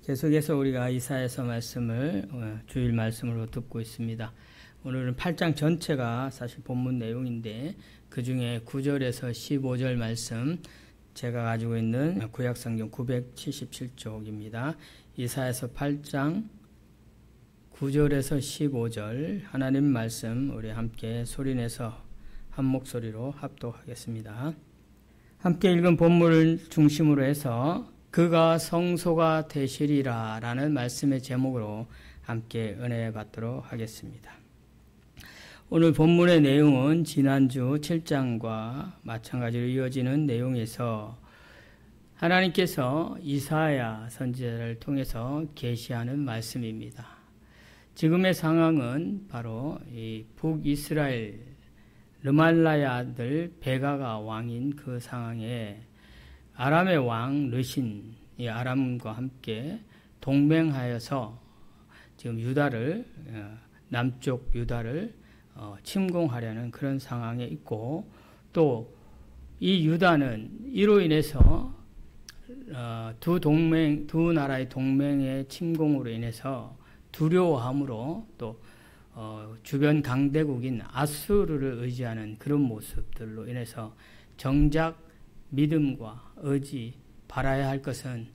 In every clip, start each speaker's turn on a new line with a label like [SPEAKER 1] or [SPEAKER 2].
[SPEAKER 1] 계속해서 우리가 이사야서 말씀을 주일 말씀으로 듣고 있습니다. 오늘은 8장 전체가 사실 본문 내용인데 그 중에 9절에서 15절 말씀 제가 가지고 있는 구약성경 977쪽입니다. 이사야서 8장 9절에서 15절 하나님 말씀 우리 함께 소리내서 한 목소리로 합독하겠습니다. 함께 읽은 본문을 중심으로 해서 그가 성소가 되시리라 라는 말씀의 제목으로 함께 은혜 받도록 하겠습니다. 오늘 본문의 내용은 지난주 7장과 마찬가지로 이어지는 내용에서 하나님께서 이사야 선지자를 통해서 계시하는 말씀입니다. 지금의 상황은 바로 이 북이스라엘 르말라의 아들 베가가 왕인 그 상황에 아람의 왕 르신, 이 아람과 함께 동맹하여서 지금 유다를, 남쪽 유다를 침공하려는 그런 상황에 있고, 또 이 유다는 이로 인해서 두 나라의 동맹의 침공으로 인해서 두려워함으로 또 주변 강대국인 아수르를 의지하는 그런 모습들로 인해서 정작 믿음과 의지 바라야 할 것은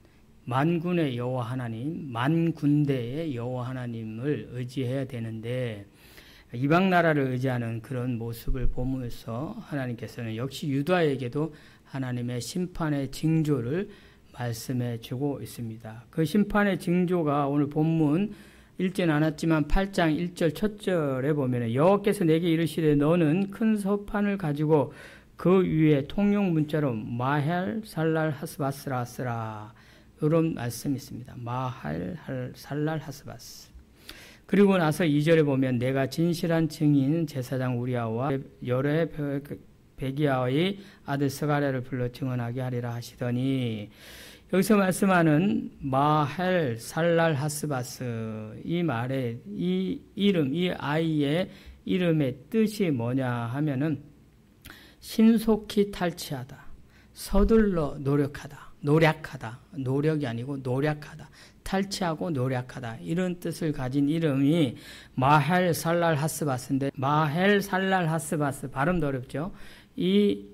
[SPEAKER 1] 만군의 여호와 하나님, 만군대의 여호와 하나님을 의지해야 되는데 이방 나라를 의지하는 그런 모습을 보면서 하나님께서는 역시 유다에게도 하나님의 심판의 징조를 말씀해 주고 있습니다. 그 심판의 징조가 오늘 본문 읽진 않았지만 8장 1절 첫 절에 보면 여호와께서 내게 이르시되 너는 큰 서판을 가지고 그 위에 통용 문자로 마헬 살랄 하스바스라 쓰라 이런 말씀이 있습니다. 마헬 살랄 하스바스. 그리고 나서 2절에 보면 내가 진실한 증인 제사장 우리아와 여로의 베기야의 아들 스가랴를 불러 증언하게 하리라 하시더니 여기서 말씀하는 마헬 살랄 하스바스 이 말의 이 이름, 이 아이의 이름의 뜻이 뭐냐 하면은 신속히 탈취하다, 서둘러 노력하다, 노력이 아니고 노력하다, 탈취하고 노력하다 이런 뜻을 가진 이름이 마헬 살랄 하스바스인데 마헬 살랄 하스바스 발음도 어렵죠. 이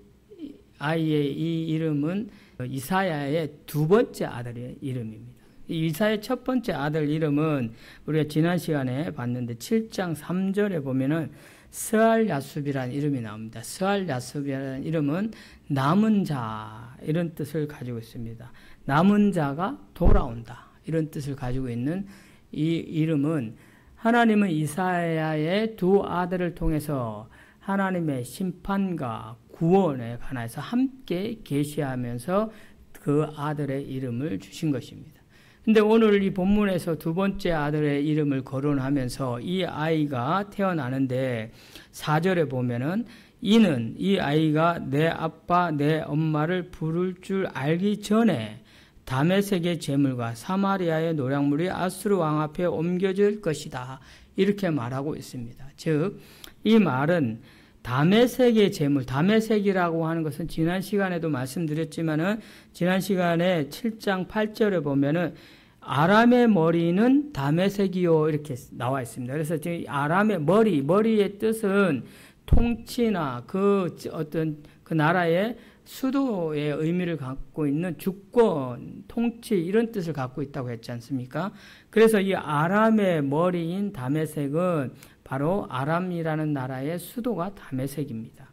[SPEAKER 1] 아이의 이 이름은 이사야의 두 번째 아들의 이름입니다. 이사야의 첫 번째 아들 이름은 우리가 지난 시간에 봤는데 7장 3절에 보면은 스알 야숲이라는 이름이 나옵니다. 스알 야숲이라는 이름은 남은 자 이런 뜻을 가지고 있습니다. 남은 자가 돌아온다 이런 뜻을 가지고 있는 이 이름은 하나님은 이사야의 두 아들을 통해서 하나님의 심판과 구원에 관해서 함께 계시하면서 그 아들의 이름을 주신 것입니다. 근데 오늘 이 본문에서 두 번째 아들의 이름을 거론하면서 이 아이가 태어나는데 4절에 보면은 이는 이 아이가 내 아빠 내 엄마를 부를 줄 알기 전에 다메섹의 재물과 사마리아의 노략물이 아수르 왕 앞에 옮겨질 것이다. 이렇게 말하고 있습니다. 즉 이 말은 다메섹의 재물, 다메섹이라고 하는 것은 지난 시간에도 말씀드렸지만은 지난 시간에 7장 8절에 보면은 아람의 머리는 다메섹이요 이렇게 나와 있습니다. 그래서 지금 아람의 머리의 뜻은 통치나 그 나라의 수도의 의미를 갖고 있는 주권, 통치 이런 뜻을 갖고 있다고 했지 않습니까? 그래서 이 아람의 머리인 다메섹은 바로 아람이라는 나라의 수도가 다메섹입니다.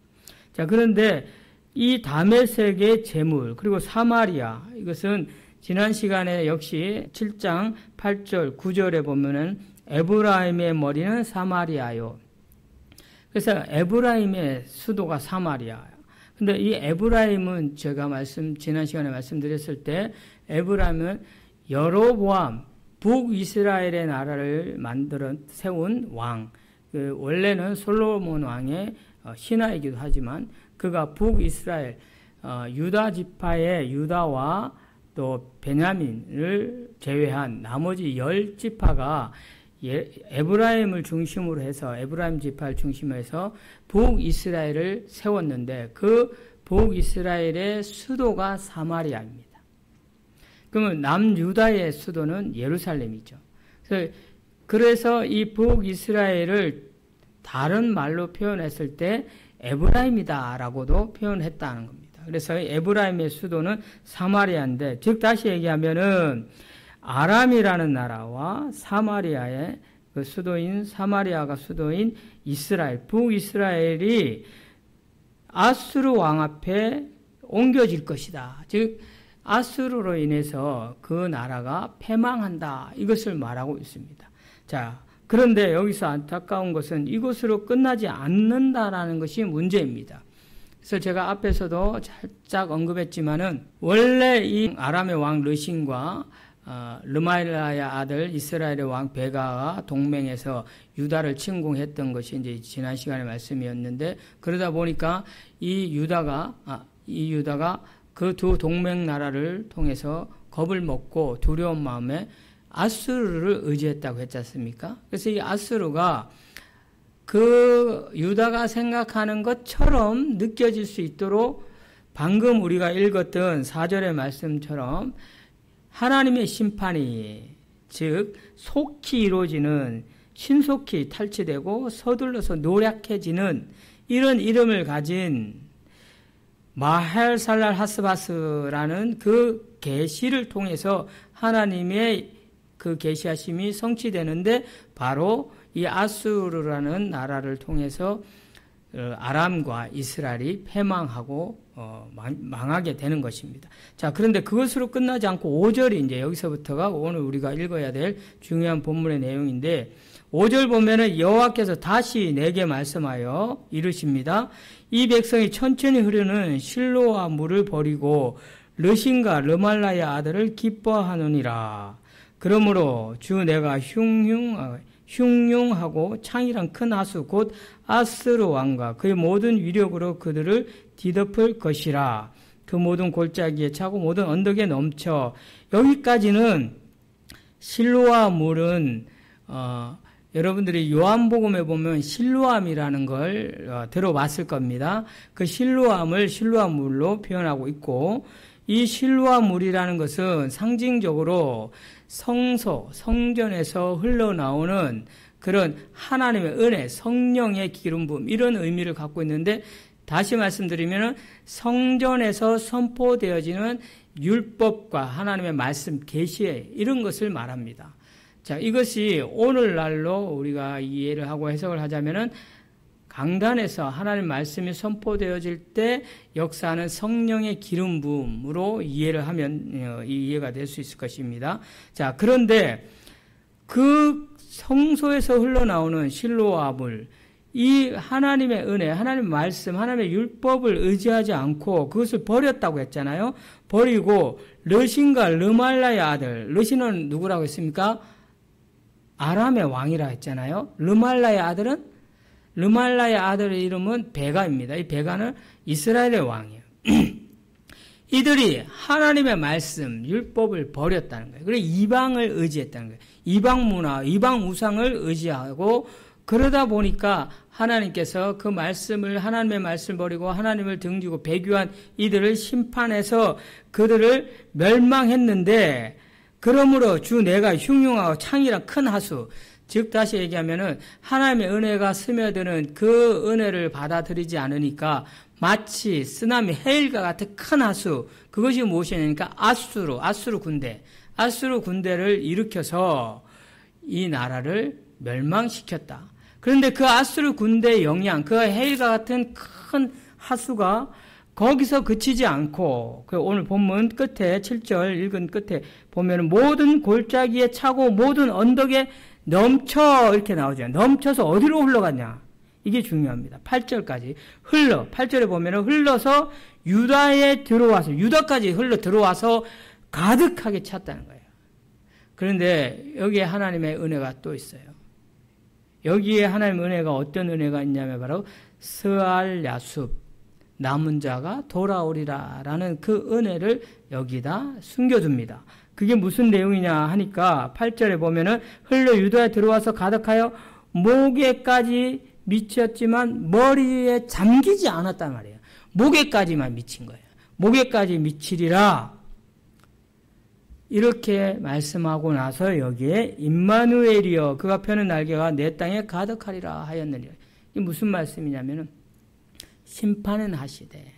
[SPEAKER 1] 자, 그런데 이 다메섹의 재물 그리고 사마리아 이것은 지난 시간에 역시 7장 8절 9절에 보면은 에브라임의 머리는 사마리아요. 그래서 에브라임의 수도가 사마리아예요. 근데 이 에브라임은 제가 지난 시간에 말씀드렸을 때 에브라임은 여로보암 북이스라엘의 나라를 세운 왕. 원래는 솔로몬 왕의 신하이기도 하지만 그가 북이스라엘 유다 지파의 유다와 또 베냐민을 제외한 나머지 10지파가 에브라임을 중심으로 해서 에브라임 지파를 중심으로 해서 북이스라엘을 세웠는데 그 북이스라엘의 수도가 사마리아입니다. 그러면 남유다의 수도는 예루살렘이죠. 그래서 이 북이스라엘을 다른 말로 표현했을 때 에브라임이다라고도 표현했다는 겁니다. 그래서 에브라임의 수도는 사마리아인데, 즉 다시 얘기하면은 아람이라는 나라와 사마리아의 그 수도인 사마리아가 수도인 이스라엘, 북이스라엘이 아수르 왕 앞에 옮겨질 것이다. 즉 아수르로 인해서 그 나라가 패망한다. 이것을 말하고 있습니다. 자, 그런데 여기서 안타까운 것은 이것으로 끝나지 않는다라는 것이 문제입니다. 그래서 제가 앞에서도 살짝 언급했지만은 원래 이 아람의 왕 르신과 르말라의 아들 이스라엘의 왕 베가가 동맹해서 유다를 침공했던 것이 이제 지난 시간에 말씀이었는데, 그러다 보니까 이 유다가 그 두 동맹 나라를 통해서 겁을 먹고 두려운 마음에 아수르를 의지했다고 했지 않습니까? 그래서 이 아수르가 그 유다가 생각하는 것처럼 느껴질 수 있도록 방금 우리가 읽었던 4절의 말씀처럼 하나님의 심판이, 즉 속히 이루어지는, 신속히 탈취되고 서둘러서 노략해지는 이런 이름을 가진 마헬살랄 하스바스라는 그 계시를 통해서 하나님의 그 계시하심이 성취되는데, 바로 이 아수르라는 나라를 통해서 아람과 이스라엘이 패망하고 망하게 되는 것입니다. 자, 그런데 그것으로 끝나지 않고 5절이 이제 여기서부터가 오늘 우리가 읽어야 될 중요한 본문의 내용인데, 5절 보면은 여호와께서 다시 내게 말씀하여 이르십니다. 이 백성이 천천히 흐르는 실로아 물을 버리고 르신과 르말라의 아들을 기뻐하느니라. 그러므로 주 내가 흉흉하고 창이란 큰 하수 곧 아스르 왕과 그의 모든 위력으로 그들을 뒤덮을 것이라. 그 모든 골짜기에 차고 모든 언덕에 넘쳐. 여기까지는 실로아 물은 여러분들이 요한복음에 보면 실로암이라는 걸 들어봤을 겁니다. 그 실로암을 실로암물로 표현하고 있고, 이 실로암물이라는 것은 상징적으로 성소, 성전에서 흘러나오는 그런 하나님의 은혜, 성령의 기름 부음, 이런 의미를 갖고 있는데, 다시 말씀드리면 성전에서 선포되어지는 율법과 하나님의 말씀, 계시에 이런 것을 말합니다. 자, 이것이 오늘날로 우리가 이해를 하고 해석을 하자면은 강단에서 하나님 말씀이 선포되어질 때 역사하는 성령의 기름 부음으로 이해를 하면 이해가 될 수 있을 것입니다. 자, 그런데 그 성소에서 흘러나오는 실로아 물, 이 하나님의 은혜, 하나님의 말씀, 하나님의 율법을 의지하지 않고 그것을 버렸다고 했잖아요. 버리고 르신과 르말라의 아들, 르신은 누구라고 했습니까? 아람의 왕이라 했잖아요. 르말라의 아들의 이름은 베가입니다. 이 베가는 이스라엘의 왕이에요. 이들이 하나님의 말씀, 율법을 버렸다는 거예요. 그래서 이방을 의지했다는 거예요. 이방 문화, 이방 우상을 의지하고, 그러다 보니까 하나님께서 그 말씀을, 하나님의 말씀을 버리고 하나님을 등지고 배교한 이들을 심판해서 그들을 멸망했는데, 그러므로 주 내가 흉흉하고 창이란 큰 하수, 즉 다시 얘기하면은 하나님의 은혜가 스며드는 그 은혜를 받아들이지 않으니까 마치 쓰나미, 해일과 같은 큰 하수, 그것이 무엇이냐니까 아수르 군대를 일으켜서 이 나라를 멸망시켰다. 그런데 그 아수르 군대의 영향, 그 해일과 같은 큰 하수가 거기서 그치지 않고, 오늘 본문 끝에 7절 읽은 끝에 보면 모든 골짜기에 차고 모든 언덕에 넘쳐 이렇게 나오죠. 넘쳐서 어디로 흘러갔냐? 이게 중요합니다. 8절까지 8절에 보면 흘러서 유다에 들어와서, 유다까지 흘러 들어와서 가득하게 찼다는 거예요. 그런데 여기에 하나님의 은혜가 또 있어요. 여기에 하나님의 은혜가 어떤 은혜가 있냐면 바로 스알 야숲, 남은 자가 돌아오리라 라는 그 은혜를 여기다 숨겨둡니다. 그게 무슨 내용이냐 하니까 8절에 보면은 흘러 유다에 들어와서 가득하여 목에까지 미쳤지만 머리에 잠기지 않았단 말이에요. 목에까지만 미친 거예요. 목에까지 미치리라. 이렇게 말씀하고 나서 여기에 임마누엘이여 그가 펴는 날개가 내 땅에 가득하리라 하였느니라. 이게 무슨 말씀이냐면은 심판은 하시되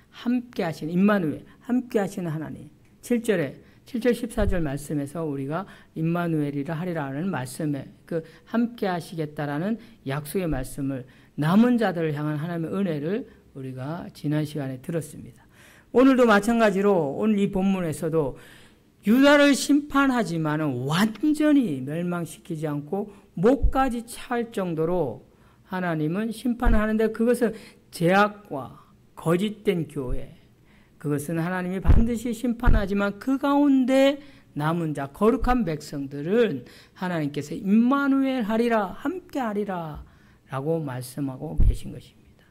[SPEAKER 1] 함께 하시는 임마누엘, 함께 하시는 하나님. 7절 14절 말씀에서 우리가 임마누엘이라 하리라는 말씀에 그 함께 하시겠다라는 약속의 말씀을 남은 자들을 향한 하나님의 은혜를 우리가 지난 시간에 들었습니다. 오늘도 마찬가지로 오늘 이 본문에서도 유다를 심판하지만 완전히 멸망시키지 않고 목까지 찰 정도로 하나님은 심판하는데 그것은 죄악과 거짓된 교회, 그것은 하나님이 반드시 심판하지만 그 가운데 남은 자 거룩한 백성들은 하나님께서 임마누엘 하리라, 함께 하리라 라고 말씀하고 계신 것입니다.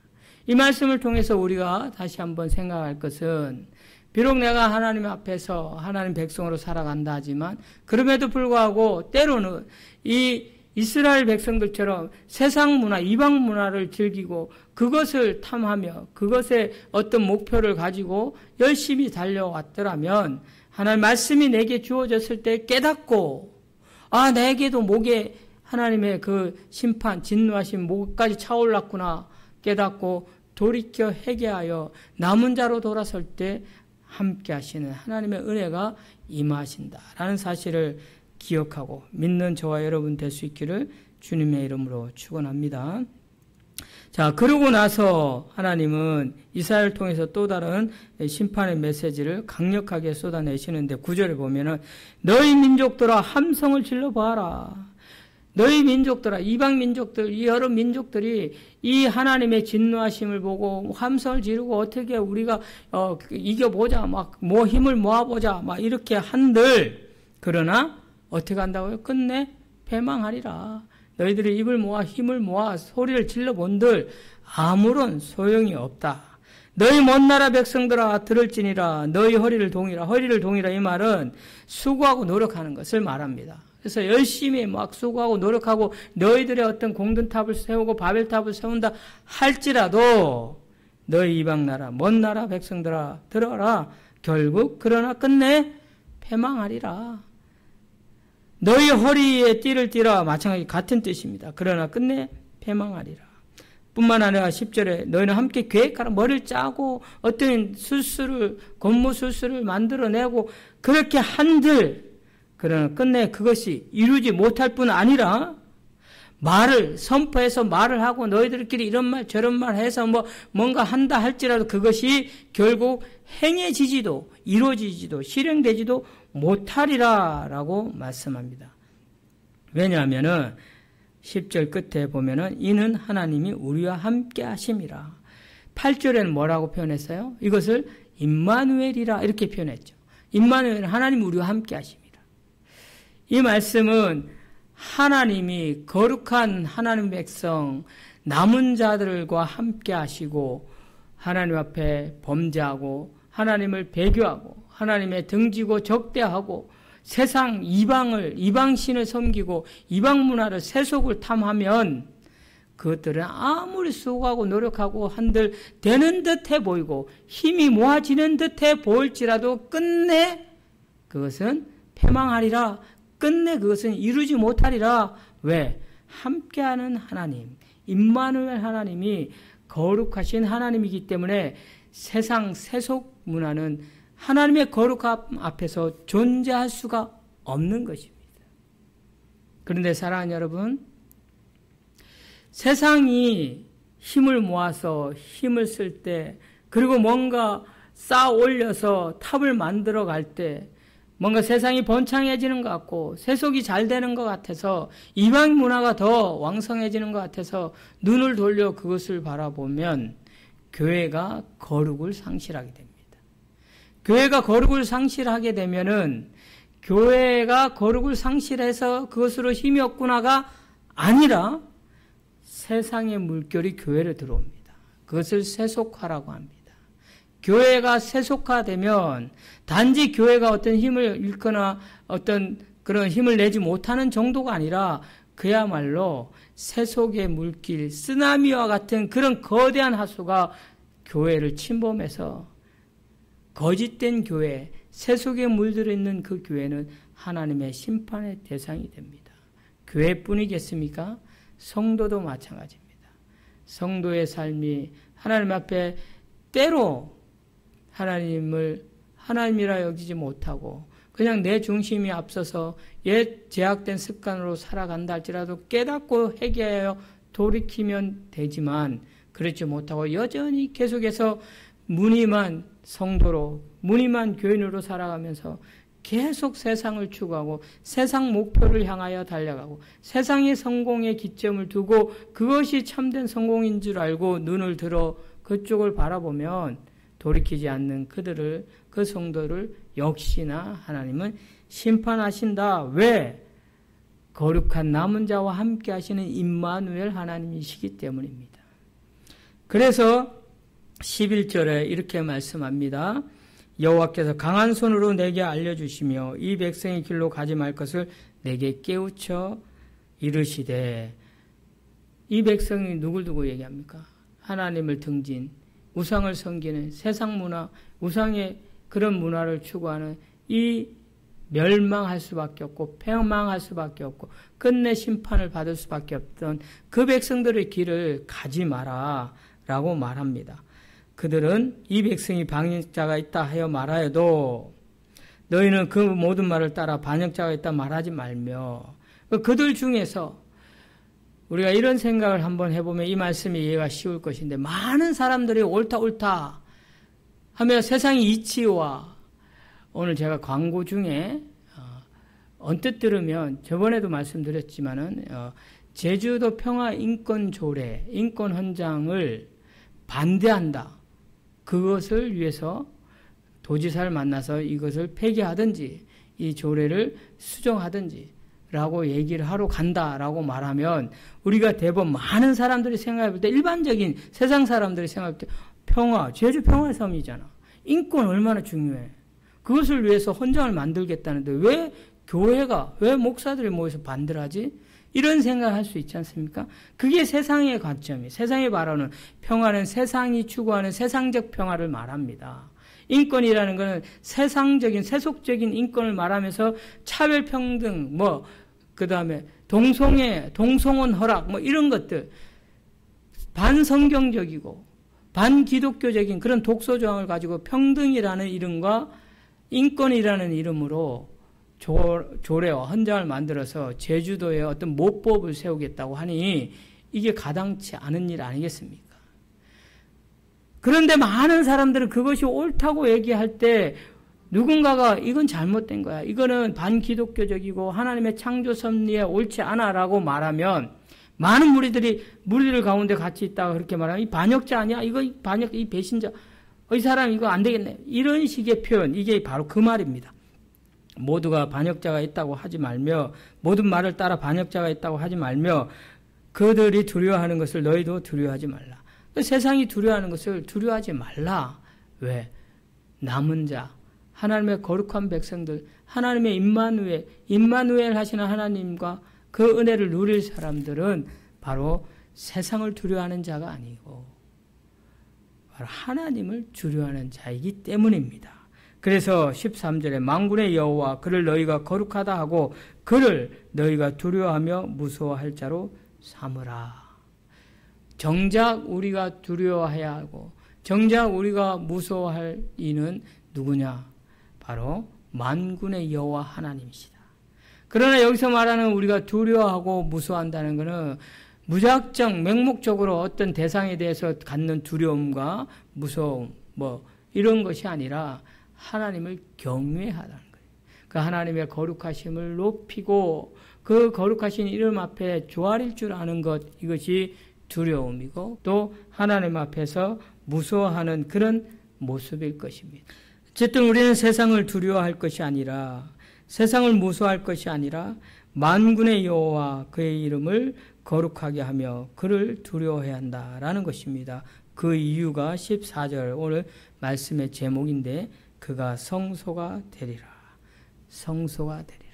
[SPEAKER 1] 이 말씀을 통해서 우리가 다시 한번 생각할 것은 비록 내가 하나님 앞에서 하나님 백성으로 살아간다 하지만 그럼에도 불구하고 때로는 이 이스라엘 백성들처럼 세상 문화, 이방 문화를 즐기고 그것을 탐하며 그것에 어떤 목표를 가지고 열심히 달려왔더라면 하나님 말씀이 내게 주어졌을 때 깨닫고 내게도 목에 하나님의 그 심판, 진노하신 목까지 차올랐구나 깨닫고 돌이켜 회개하여 남은 자로 돌아설 때 함께 하시는 하나님의 은혜가 임하신다라는 사실을 기억하고 믿는 저와 여러분 될 수 있기를 주님의 이름으로 축원합니다. 자, 그러고 나서 하나님은 이스라엘을 통해서 또 다른 심판의 메시지를 강력하게 쏟아내시는데 9절에 보면은 너희 민족들아 함성을 질러 봐라. 너희 민족들아, 이방 민족들, 이 여러 민족들이 이 하나님의 진노하심을 보고 함성을 지르고 어떻게 우리가 이겨보자, 뭐 힘을 모아보자, 이렇게 한들 그러나 어떻게 한다고요? 끝내 패망하리라. 너희들이 입을 모아 힘을 모아 소리를 질러본들 아무런 소용이 없다. 너희 먼 나라 백성들아 들을지니라. 너희 허리를 동이라. 이 말은 수고하고 노력하는 것을 말합니다. 그래서 열심히 수고하고 노력하고 너희들의 어떤 공든탑을 세우고 바벨탑을 세운다 할지라도 너희 이방 나라 먼 나라 백성들아 들어라. 결국 그러나 끝내 패망하리라. 너희 허리에 띠를 띠라. 마찬가지 같은 뜻입니다. 그러나 끝내 패망하리라. 뿐만 아니라 10절에 너희는 함께 계획하라. 머리를 짜고 어떤 권무 술수를 만들어내고 그렇게 한들 그러나 끝내 그것이 이루지 못할 뿐 아니라 말을 선포해서 말을 하고 너희들끼리 이런 말 저런 말 해서 뭔가 한다 할지라도 그것이 결국 행해지지도 이루어지지도 실행되지도 못하리라 라고 말씀합니다. 왜냐하면은 10절 끝에 보면은 이는 하나님이 우리와 함께 하심이라. 8절에는 뭐라고 표현했어요? 이것을 임마누엘이라 이렇게 표현했죠. 임마누엘은 하나님 우리와 함께 하심이라. 이 말씀은 하나님이 거룩한 하나님 백성 남은 자들과 함께 하시고 하나님 앞에 범죄하고 하나님을 배교하고 하나님의 등지고 적대하고 세상 이방신을 섬기고 이방 문화를 세속을 탐하면 그것들은 아무리 수고하고 노력하고 한들 되는 듯해 보이고 힘이 모아지는 듯해 보일지라도 끝내 그것은 패망하리라. 끝내 그것은 이루지 못하리라. 왜? 함께하는 하나님, 임마누엘 하나님이 거룩하신 하나님이기 때문에 세상 세속 문화는 하나님의 거룩함 앞에서 존재할 수가 없는 것입니다. 그런데 사랑하는 여러분, 세상이 힘을 모아서 힘을 쓸 때 그리고 뭔가 쌓아 올려서 탑을 만들어 갈 때 뭔가 세상이 번창해지는 것 같고 세속이 잘 되는 것 같아서 이방 문화가 더 왕성해지는 것 같아서 눈을 돌려 그것을 바라보면 교회가 거룩을 상실하게 됩니다. 교회가 거룩을 상실하게 되면은 교회가 거룩을 상실해서 그것으로 힘이 없구나가 아니라 세상의 물결이 교회로 들어옵니다. 그것을 세속화라고 합니다. 교회가 세속화되면 단지 교회가 어떤 힘을 잃거나 어떤 그런 힘을 내지 못하는 정도가 아니라 그야말로 세속의 물길, 쓰나미와 같은 그런 거대한 하수가 교회를 침범해서 거짓된 교회, 세속에 물들어 있는 그 교회는 하나님의 심판의 대상이 됩니다. 교회뿐이겠습니까? 성도도 마찬가지입니다. 성도의 삶이 하나님 앞에 때로 하나님을 하나님이라 여기지 못하고 그냥 내 중심이 앞서서 옛 제약된 습관으로 살아간다 할지라도 깨닫고 회개하여 돌이키면 되지만 그렇지 못하고 여전히 계속해서 무늬만 성도로 무늬만 교인으로 살아가면서 계속 세상을 추구하고 세상 목표를 향하여 달려가고 세상의 성공의 기점을 두고 그것이 참된 성공인 줄 알고 눈을 들어 그쪽을 바라보면 돌이키지 않는 그 성도를 역시나 하나님은 심판하신다. 왜? 거룩한 남은 자와 함께 하시는 임마누엘 하나님이시기 때문입니다. 그래서 11절에 이렇게 말씀합니다. 여호와께서 강한 손으로 내게 알려주시며 이 백성의 길로 가지 말 것을 내게 깨우쳐 이르시되, 이 백성이 누굴 두고 얘기합니까? 하나님을 등진 우상을 섬기는 세상 문화, 우상의 그런 문화를 추구하는 이 멸망할 수밖에 없고 패망할 수밖에 없고 끝내 심판을 받을 수밖에 없던 그 백성들의 길을 가지 마라 라고 말합니다. 그들은 이 백성이 반역자가 있다 하여 말하여도 너희는 그 모든 말을 따라 반역자가 있다 말하지 말며, 그들 중에서 우리가 이런 생각을 한번 해보면 이 말씀이 이해가 쉬울 것인데, 많은 사람들이 옳다 하며 세상의 이치와, 오늘 제가 광고 중에 언뜻 들으면 저번에도 말씀드렸지만은 제주도 평화인권조례, 인권헌장을 반대한다. 그것을 위해서 도지사를 만나서 이것을 폐기하든지 이 조례를 수정하든지 라고 얘기를 하러 간다라고 말하면 우리가 대부분 많은 사람들이 생각할 때, 일반적인 세상 사람들이 생각할 때 평화, 제주 평화의 섬이잖아. 인권 얼마나 중요해. 그것을 위해서 헌장을 만들겠다는데 왜 교회가, 왜 목사들이 모여서 반대를 하지? 이런 생각을 할 수 있지 않습니까? 그게 세상의 관점이, 세상이 말하는 평화는 세상이 추구하는 세상적 평화를 말합니다. 인권이라는 것은 세상적인, 세속적인 인권을 말하면서 차별평등, 그 다음에 동성혼 허락, 이런 것들, 반성경적이고, 반기독교적인 그런 독소조항을 가지고 평등이라는 이름과 인권이라는 이름으로 조례와 헌장을 만들어서 제주도에 어떤 모법을 세우겠다고 하니 이게 가당치 않은 일 아니겠습니까? 그런데 많은 사람들은 그것이 옳다고 얘기할 때 누군가가 이건 잘못된 거야, 이거는 반기독교적이고 하나님의 창조 섭리에 옳지 않아 라고 말하면 많은 무리들 가운데 같이 있다가 그렇게 말하면 이 반역자 아니야? 이 배신자, 이 사람 이거 안 되겠네, 이런 식의 표현, 이게 바로 그 말입니다. 모두가 반역자가 있다고 하지 말며, 모든 말을 따라 반역자가 있다고 하지 말며, 그들이 두려워하는 것을 너희도 두려워하지 말라. 세상이 두려워하는 것을 두려워하지 말라. 왜? 남은 자, 하나님의 거룩한 백성들, 하나님의 임마누엘 하시는 하나님과 그 은혜를 누릴 사람들은 바로 세상을 두려워하는 자가 아니고 바로 하나님을 두려워하는 자이기 때문입니다. 그래서 13절에 만군의 여호와 그를 너희가 거룩하다 하고 그를 너희가 두려워하며 무서워할 자로 삼으라. 정작 우리가 두려워해야 하고 정작 우리가 무서워할 이는 누구냐? 바로 만군의 여호와 하나님이시다. 그러나 여기서 말하는 우리가 두려워하고 무서워한다는 것은 무작정 맹목적으로 어떤 대상에 대해서 갖는 두려움과 무서움 이런 것이 아니라 하나님을 경외하라는 거예요. 그 하나님의 거룩하심을 높이고 그 거룩하신 이름 앞에 조아릴 줄 아는 것, 이것이 두려움이고 또 하나님 앞에서 무서워하는 그런 모습일 것입니다. 어쨌든 우리는 세상을 두려워할 것이 아니라, 세상을 무서워할 것이 아니라 만군의 여호와 그의 이름을 거룩하게 하며 그를 두려워해야 한다라는 것입니다. 그 이유가 14절 오늘 말씀의 제목인데, 그가 성소가 되리라. 성소가 되리라.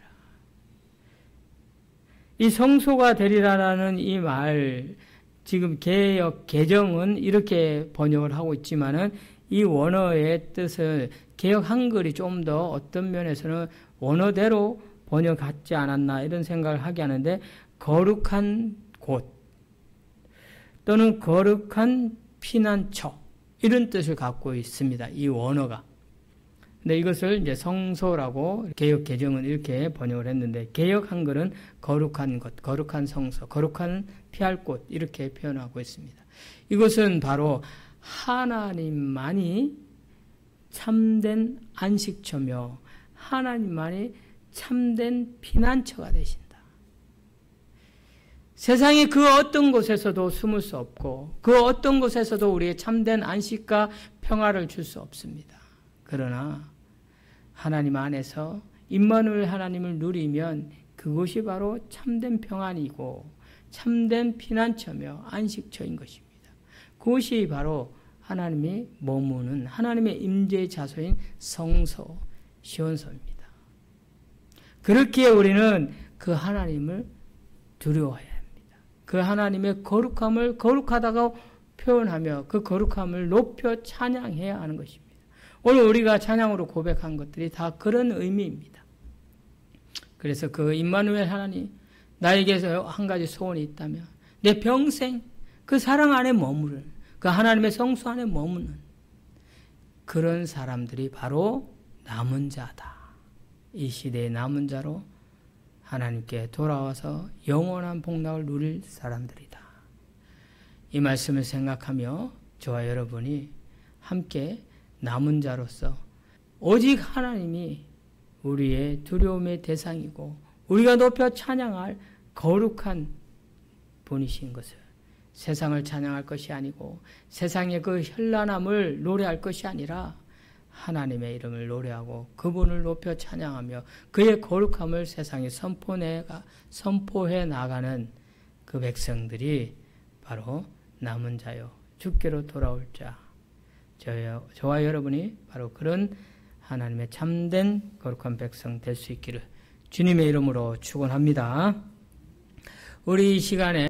[SPEAKER 1] 이 성소가 되리라라는 이 말, 지금 개정은 이렇게 번역을 하고 있지만은 이 원어의 뜻을 개역 한글이 좀 더 어떤 면에서는 원어대로 번역하지 않았나 이런 생각을 하게 하는데, 거룩한 곳 또는 거룩한 피난처 이런 뜻을 갖고 있습니다. 이 원어가. 근데 이것을 이제 성소라고 개역 개정은 이렇게 번역을 했는데, 개역 한글은 거룩한 것, 거룩한 성소, 거룩한 피할 곳 이렇게 표현하고 있습니다. 이것은 바로 하나님만이 참된 안식처며 하나님만이 참된 피난처가 되신다. 세상의 그 어떤 곳에서도 숨을 수 없고 그 어떤 곳에서도 우리의 참된 안식과 평화를 줄 수 없습니다. 그러나 하나님 안에서 임마누엘 하나님을 누리면 그것이 바로 참된 평안이고 참된 피난처며 안식처인 것입니다. 그것이 바로 하나님이 머무는 하나님의 임재 자소인 성소, 시온소입니다. 그렇기에 우리는 그 하나님을 두려워해야 합니다. 그 하나님의 거룩함을 거룩하다고 표현하며 그 거룩함을 높여 찬양해야 하는 것입니다. 오늘 우리가 찬양으로 고백한 것들이 다 그런 의미입니다. 그래서 그 임마누엘 하나님, 나에게서 한 가지 소원이 있다면 내 평생 그 사랑 안에 머무는, 그 하나님의 성소 안에 머무는 그런 사람들이 바로 남은 자다. 이 시대의 남은 자로 하나님께 돌아와서 영원한 복락을 누릴 사람들이다. 이 말씀을 생각하며 저와 여러분이 함께 남은 자로서 오직 하나님이 우리의 두려움의 대상이고 우리가 높여 찬양할 거룩한 분이신 것을, 세상을 찬양할 것이 아니고 세상의 그 현란함을 노래할 것이 아니라 하나님의 이름을 노래하고 그분을 높여 찬양하며 그의 거룩함을 세상에 선포해 나가는 그 백성들이 바로 남은 자요 주께로 돌아올 자, 저와 여러분이 바로 그런 하나님의 참된 거룩한 백성 될 수 있기를 주님의 이름으로 축원합니다. 우리 이 시간에